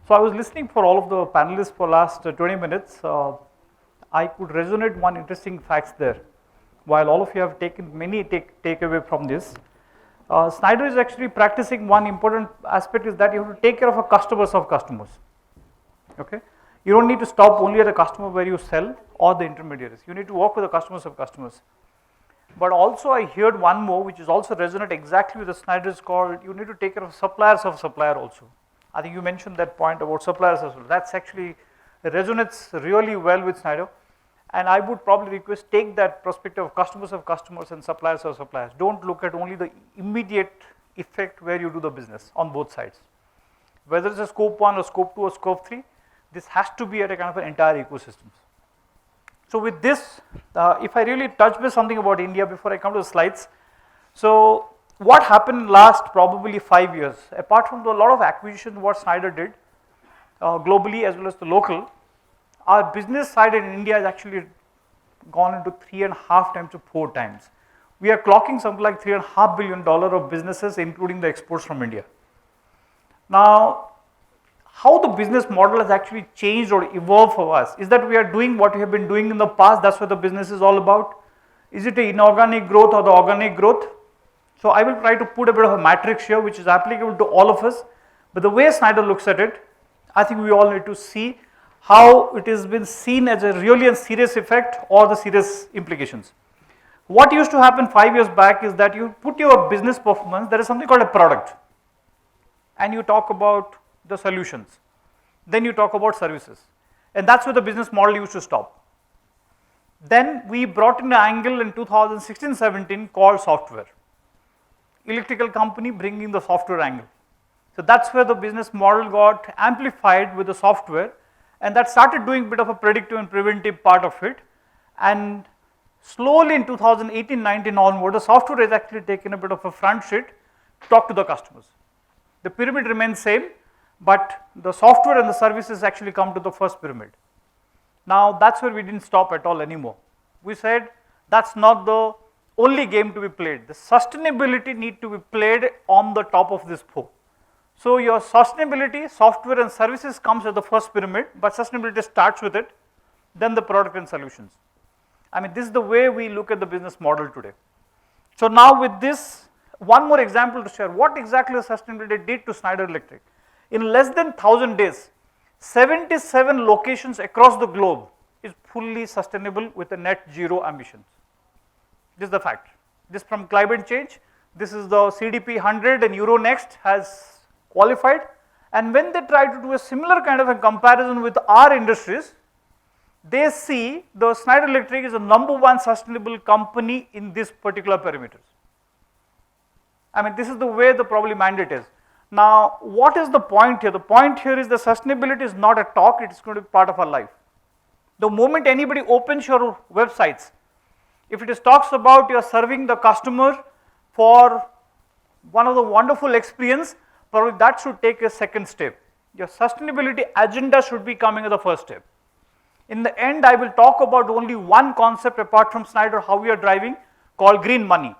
So I was listening for all of the panelists for last 20 minutes. I could resonate one interesting facts there. While all of you have taken many takeaway from this, Schneider is actually practicing one important aspect, is that you have to take care of a customers of customers. Okay, you don't need to stop only at a customer where you sell or the intermediaries. You need to work with the customers of customers. But also I heard one more which is also resonate exactly with the Schneider's called, you need to take care of suppliers of supplier also. I think you mentioned that point about suppliers as well. That's actually resonates really well with Schneider. And I would probably request take that perspective of customers and suppliers of suppliers. Don't look at only the immediate effect where you do the business on both sides. Whether it's a scope 1 or scope 2 or scope 3, this has to be at a kind of an entire ecosystem. So with this, if I really touch base something about India before I come to the slides. So what happened last probably 5 years, apart from a lot of acquisitions what Schneider did globally as well as the local, our business side in India has actually gone into 3.5 times to 4 times. We are clocking something like $3.5 billion of businesses, including the exports from India. Now, how the business model has actually changed or evolved for us is that we are doing what we have been doing in the past. That's what the business is all about. Is it the inorganic growth or the organic growth? So I will try to put a bit of a matrix here which is applicable to all of us. But the way Schneider looks at it, I think we all need to see how it has been seen as a really serious effect or the serious implications. What used to happen 5 years back is that you put your business performance, there is something called a product, and you talk about the solutions, then you talk about services, and that's where the business model used to stop. Then we brought in an angle in 2016-17 called software. Electrical company bringing the software angle. So that's where the business model got amplified with the software, and that started doing a bit of a predictive and preventive part of it. And slowly in 2018-19 onward, the software has actually taken a bit of a front seat to talk to the customers. The pyramid remains same, but the software and the services actually come to the first pyramid. Now that's where we didn't stop at all anymore. We said that's not the only game to be played. The sustainability need to be played on the top of this pole. So your sustainability, software and services comes at the first pyramid, but sustainability starts with it, then the product and solutions. I mean, this is the way we look at the business model today. So now with this, one more example to share, what exactly sustainability did to Schneider Electric. In less than 1000 days, 77 locations across the globe is fully sustainable with a net zero emissions. This is the fact. This from climate change, this is the CDP 100 and Euronext has qualified, and when they try to do a similar kind of a comparison with our industries, they see the Schneider Electric is the #1 sustainable company in this particular parameters. I mean, this is the way the probably mandate is. Now, what is the point here? The point here is the sustainability is not a talk, it is going to be part of our life. The moment anybody opens your websites, if it is talks about you are serving the customer for one of the wonderful experience, probably that should take a second step. Your sustainability agenda should be coming as the first step. In the end, I will talk about only one concept apart from Schneider, how we are driving, called green money.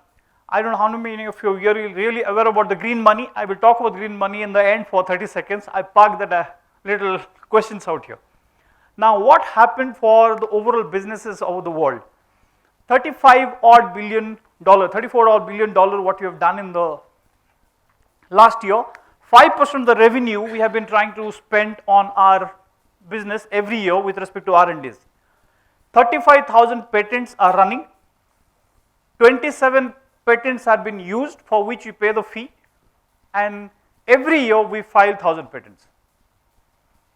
I don't know how many of you are really aware about the green money. I will talk about green money in the end for 30 seconds. I parked that little questions out here. Now, what happened for the overall businesses over the world? $34 odd billion what we have done in the last year. 5% of the revenue we have been trying to spend on our business every year with respect to R&Ds. 35,000 patents are running. 27 patents have been used for which we pay the fee, and every year we file 1,000 patents.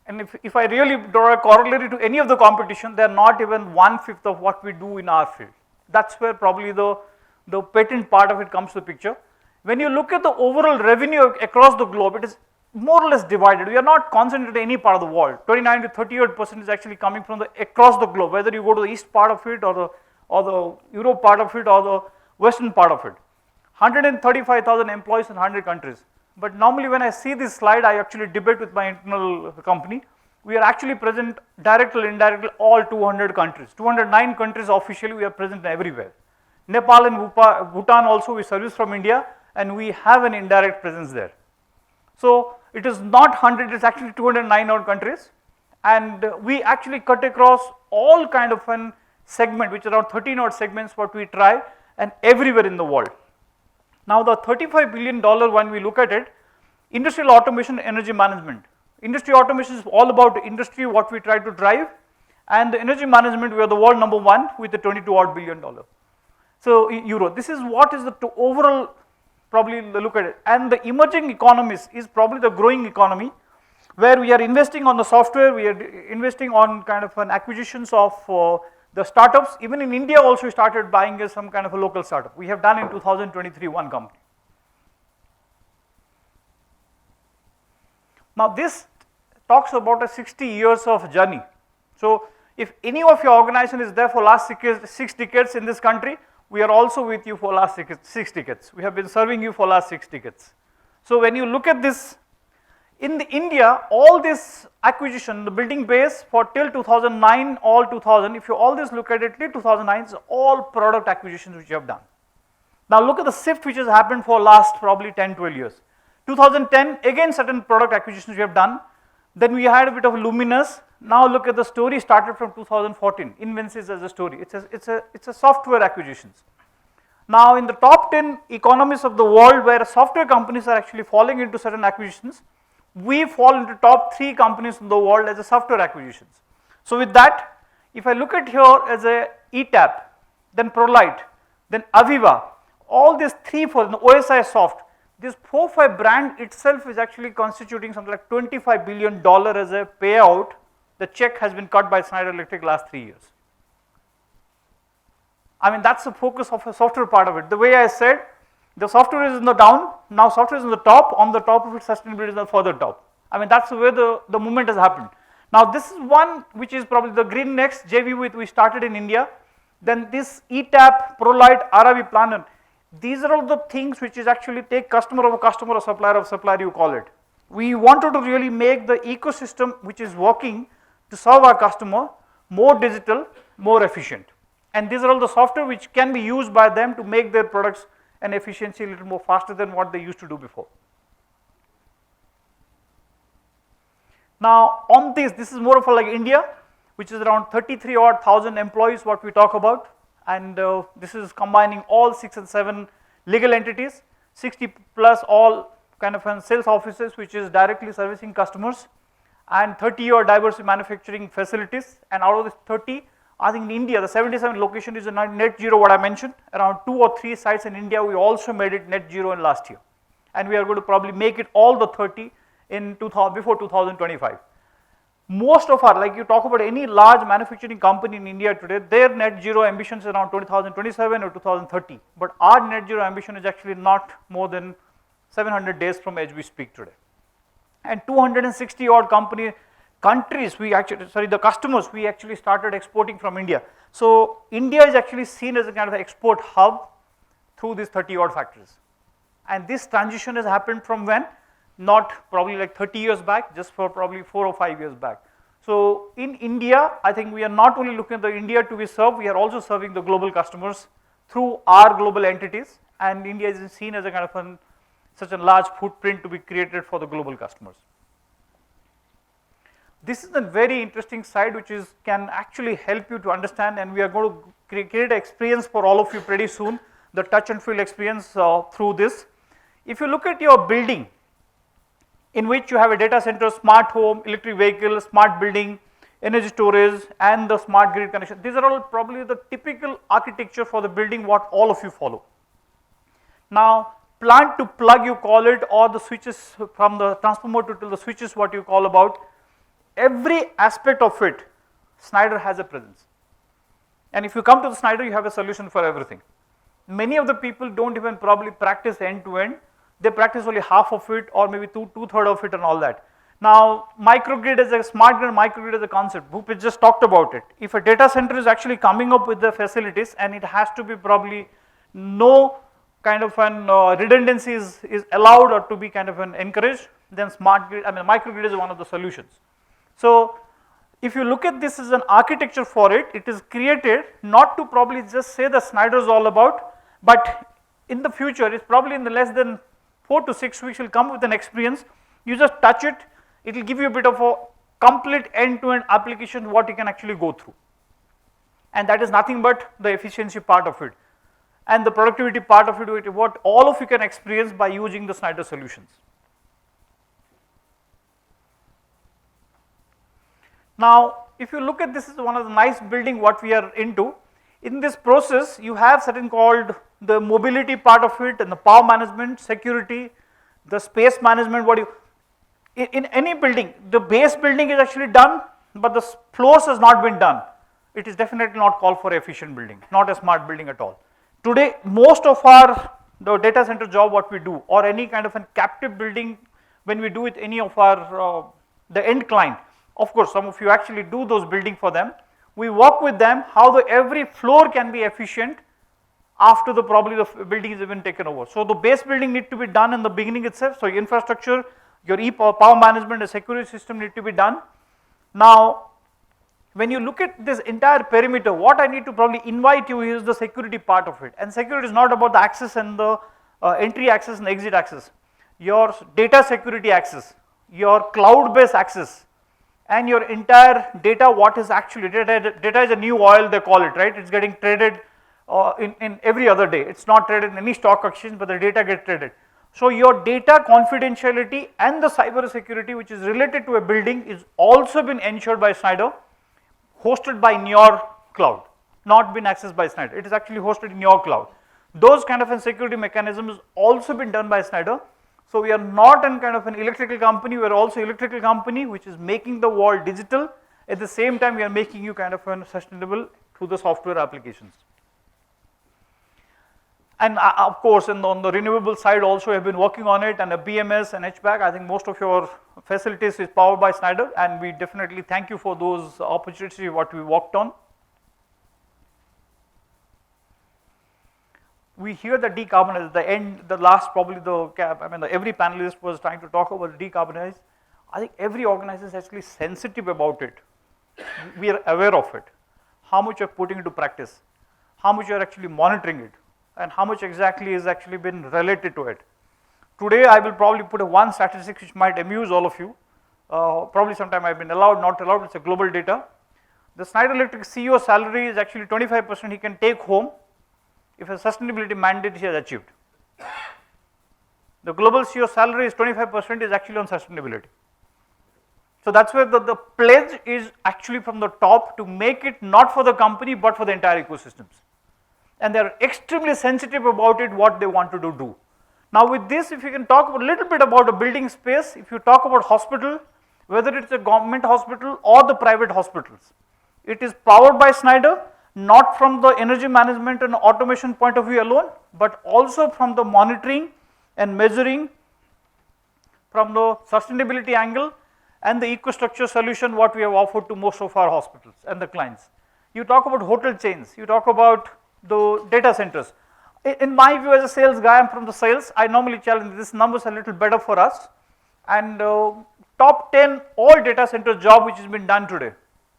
And if I really draw a corollary to any of the competition, they are not even 1/5 of what we do in our field. That's where probably the patent part of it comes to the picture. When you look at the overall revenue across the globe, it is more or less divided. We are not concentrated in any part of the world. 29 to 38% is actually coming from across the globe, whether you go to the east part of it or the Europe part of it or the western part of it. 135,000 employees in 100 countries. But normally when I see this slide, I actually debate with my internal company. We are actually present directly or indirectly all 200 countries. 209 countries officially, we are present everywhere. Nepal and Bhutan also we service from India, and we have an indirect presence there. So it is not 100, it's actually 209 odd countries, and we actually cut across all kind of an segment, which is around 13 odd segments what we try, and everywhere in the world. Now the $35 billion when we look at it, industrial automation, energy management. Industry automation is all about industry, what we try to drive, and the energy management, we are the world number one with the $22 odd billion. So euro, this is what is the overall probably look at it. And the emerging economies is probably the growing economy, where we are investing on the software, we are investing on kind of an acquisitions of the startups. Even in India also we started buying some kind of a local startup. We have done in 2023 one company. Now this talks about a 60 years of journey. So if any of your organization is there for last 6 decades in this country, we are also with you for last 6 decades. We have been serving you for last 6 decades. So when you look at this, in the India, all this acquisition, the building base for till 2009, all 2000, if you all this look at it till 2009, it's all product acquisitions which you have done. Now look at the shift which has happened for last probably 10, 12 years. 2010, again certain product acquisitions we have done. Then we had a bit of Luminous. Now look at the story started from 2014. Invensys as a story. It's a software acquisitions. Now in the top 10 economies of the world where software companies are actually falling into certain acquisitions, we fall into top 3 companies in the world as a software acquisitions. So with that, if I look at here as a ETAP, then ProLite, then Aviva, all these 3, 4, the OSI Soft, this 4-5 brand itself is actually constituting something like $25 billion as a payout. The check has been cut by Schneider Electric last 3 years. I mean, that's the focus of a software part of it. The way I said, the software is in the down, now software is in the top, on the top of it sustainability is the further top. I mean, that's the way the movement has happened. Now this is one which is probably the Green Next JV with we started in India. Then this ETAP, ProLite, RAV Planner. These are all the things which is actually take customer of a customer or supplier of supplier, you call it. We wanted to really make the ecosystem which is working to serve our customer more digital, more efficient. And these are all the software which can be used by them to make their products and efficiency a little more faster than what they used to do before. Now on this is more of a like India, which is around 33 odd thousand employees what we talk about. And this is combining all 6 and 7 legal entities, 60 plus all kind of sales offices which is directly servicing customers, and 30 odd diverse manufacturing facilities. And out of this 30, I think in India the 77 location is a net zero what I mentioned. Around 2 or 3 sites in India we also made it net zero in last year, and we are going to probably make it all the 30 in before 2025. Most of our, like you talk about any large manufacturing company in India today, their net zero ambitions is around 2027 or 2030, but our net zero ambition is actually not more than 700 days from as we speak today. And 260 odd countries we actually, the customers we actually started exporting from India. So India is actually seen as a kind of export hub through these 30 odd factories. And this transition has happened from when? Not probably like 30 years back, just for probably 4 or 5 years back. So in India, I think we are not only looking at the India to be served, we are also serving the global customers through our global entities, and India is seen as a kind of such a large footprint to be created for the global customers. This is a very interesting side which can actually help you to understand, and we are going to create an experience for all of you pretty soon, the touch and feel experience through this. If you look at your building, in which you have a data center, smart home, electric vehicle, smart building, energy storage, and the smart grid connection. These are all probably the typical architecture for the building what all of you follow. Now plant to plug you call it, or the switches from the transformer to the switches what you call about, every aspect of it, Schneider has a presence. And if you come to the Schneider, you have a solution for everything. Many of the people don't even probably practice end to end. They practice only half of it or maybe two-thirds of it and all that. Now microgrid is a smart grid, microgrid is a concept. Bhupesh just talked about it. If a data center is actually coming up with the facilities and it has to be probably no kind of redundancy is allowed or to be kind of encouraged, then smart grid, microgrid is one of the solutions. So if you look at this as an architecture for it, it is created not to probably just say the Schneider is all about, but in the future it's probably in the less than 4 to 6 weeks will come with an experience You just touch it, it will give you a bit of a complete end-to-end application what you can actually go through. And that is nothing but the efficiency part of it and the productivity part of it, what all of you can experience by using the Schneider solutions. Now, if you look at this is one of the nice building what we are into. In this process, you have certain called the mobility part of it and the power management, security, the space management. What you in any building, the base building is actually done, but the floors has not been done. It is definitely not called for efficient building, not a smart building at all. Today, most of the data center job what we do, or any kind of a captive building, when we do with any of our the end client. Of course, some of you actually do those building for them. We work with them how every floor can be efficient after probably the building is even taken over. So the base building need to be done in the beginning itself. So infrastructure, your power management and security system need to be done. Now, when you look at this entire perimeter, what I need to probably invite you is the security part of it. And security is not about the access and the entry access and exit access. Your data security access, your cloud-based access, and your entire data, what is actually data is a new oil they call it, right? It's getting traded in every other day. It's not traded in any stock exchange, but the data get traded. So your data confidentiality and the cyber security which is related to a building is also been ensured by Schneider, hosted by in your cloud, not been accessed by Schneider. It is actually hosted in your cloud. Those kind of a security mechanism is also been done by Schneider. So we are not in kind of an electrical company, we are also electrical company which is making the world digital. At the same time, we are making you kind of sustainable through the software applications. And of course, on the renewable side also we have been working on it, and a BMS and HVAC. I think most of your facilities is powered by Schneider, and we definitely thank you for those opportunities what we worked on. We hear the decarbonize, the last probably every panelist was trying to talk about decarbonize. I think every organization is actually sensitive about it. We are aware of it. How much you are putting into practice, how much you are actually monitoring it, and how much exactly is actually been related to it. Today I will probably put one statistic which might amuse all of you. Probably sometime I've been allowed, not allowed, it's a global data. The Schneider Electric CEO salary is actually 25% he can take home if a sustainability mandate he has achieved. The global CEO salary is 25% is actually on sustainability. So that's where the pledge is actually from the top to make it not for the company but for the entire ecosystems. And they are extremely sensitive about it, what they want to do. Now with this, if you can talk a little bit about a building space, if you talk about hospital, whether it's a government hospital or the private hospitals, it is powered by Schneider, not from the energy management and automation point of view alone, but also from the monitoring and measuring, from the sustainability angle and the EcoStruxure solution what we have offered to most of our hospitals and the clients. You talk about hotel chains, you talk about the data centers. In my view as a sales guy, I'm from the sales, I normally challenge this numbers a little better for us, and top 10 all data center job which has been done today,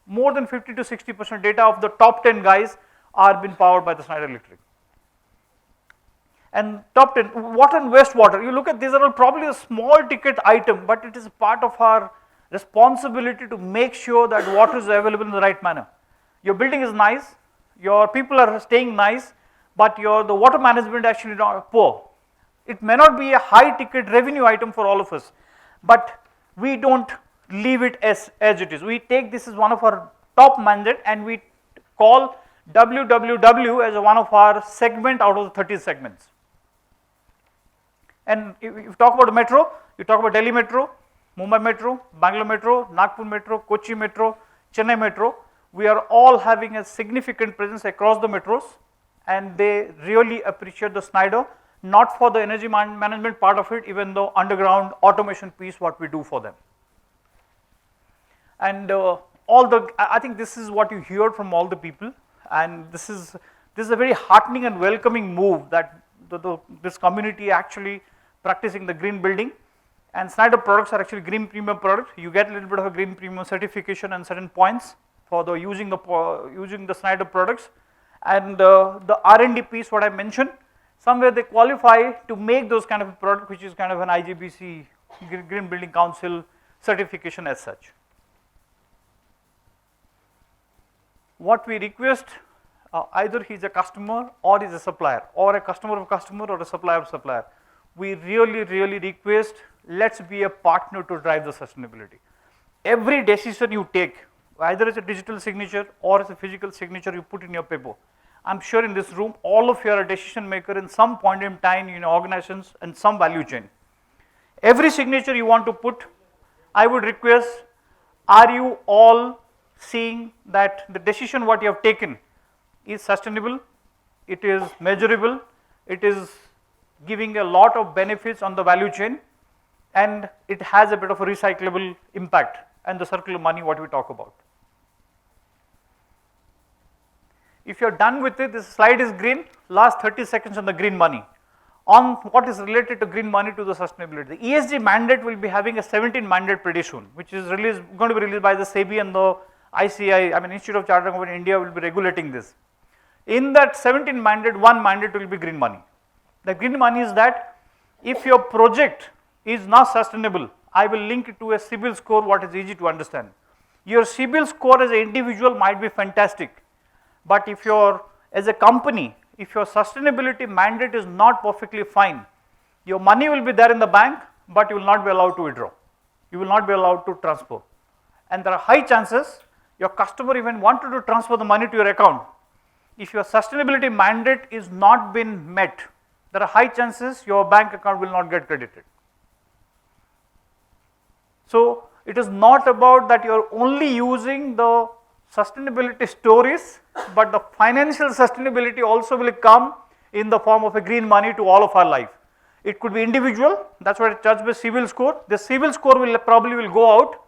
more than 50 to 60% data of the top 10 guys are being powered by the Schneider Electric. And top 10, water and wastewater, you look at these are all probably a small ticket item, but it is part of our responsibility to make sure that water is available in the right manner. Your building is nice, your people are staying nice, but the water management actually not poor. It may not be a high ticket revenue item for all of us, but we don't leave it as it is. We take this as one of our top mandate and we call WWW as one of our segment out of the 30 segments. And if you talk about metro, you talk about Delhi Metro, Mumbai Metro, Bangalore Metro, Nagpur Metro, Kochi Metro, Chennai Metro. We are all having a significant presence across the metros, and they really appreciate the Schneider, not for the energy management part of it, even though underground automation piece what we do for them. And I think this is what you hear from all the people, and this is a very heartening and welcoming move that this community actually practicing the green building. And Schneider products are actually green premium products. You get a little bit of a green premium certification and certain points for the using the Schneider products. And the R&D piece what I mentioned, somewhere they qualify to make those kind of a product which is kind of an IGBC Green Building Council certification as such. What we request, either he is a customer or he is a supplier, or a customer of customer or a supplier of supplier, we really request, let's be a partner to drive the sustainability. Every decision you take, either as a digital signature or as a physical signature you put in your paper, I'm sure in this room all of you are a decision maker in some point in time in organizations and some value chain. Every signature you want to put, I would request, are you all seeing that the decision what you have taken is sustainable, it is measurable, it is giving a lot of benefits on the value chain, and it has a bit of a recyclable impact and the circular money what we talk about. If you are done with it, this slide is green, last 30 seconds on the green money. On what is related to green money to the sustainability. The ESG mandate will be having a 17th mandate pretty soon, which is going to be released by the SEBI and the ICI, Institute of Chartered Accountants in India will be regulating this. In that 17th mandate, one mandate will be green money. The green money is that if your project is not sustainable, I will link it to a CIBIL score what is easy to understand. Your CIBIL score as an individual might be fantastic, but if you're as a company, if your sustainability mandate is not perfectly fine, your money will be there in the bank, but you will not be allowed to withdraw. You will not be allowed to transfer. And there are high chances your customer even wanted to transfer the money to your account. If your sustainability mandate is not been met, there are high chances your bank account will not get credited. So it is not about that you are only using the sustainability stories, but the financial sustainability also will come in the form of a green money to all of our life. It could be individual, that's what it judged by CIBIL score. The CIBIL score will probably go out.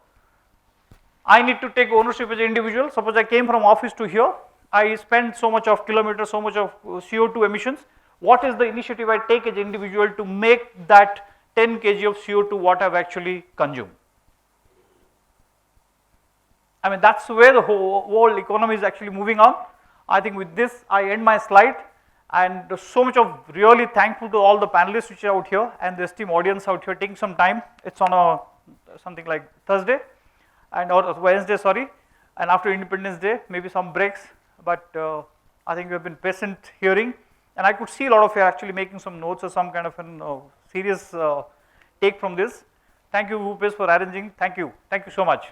I need to take ownership as an individual. Suppose I came from office to here, I spend so much of kilometers, so much of CO2 emissions. What is the initiative I take as an individual to make that 10 kg of CO2 what I have actually consumed? I mean, that's where the whole economy is actually moving on. I think with this, I end my slide, and so much of really thankful to all the panelists which are out here and the esteemed audience out here taking some time. It's on a something like Thursday and or Wednesday, sorry, and after Independence Day, maybe some breaks, but I think we have been patient hearing, and I could see a lot of you actually making some notes or some kind of an serious take from this. Thank you, Bhupesh, for arranging. Thank you so much.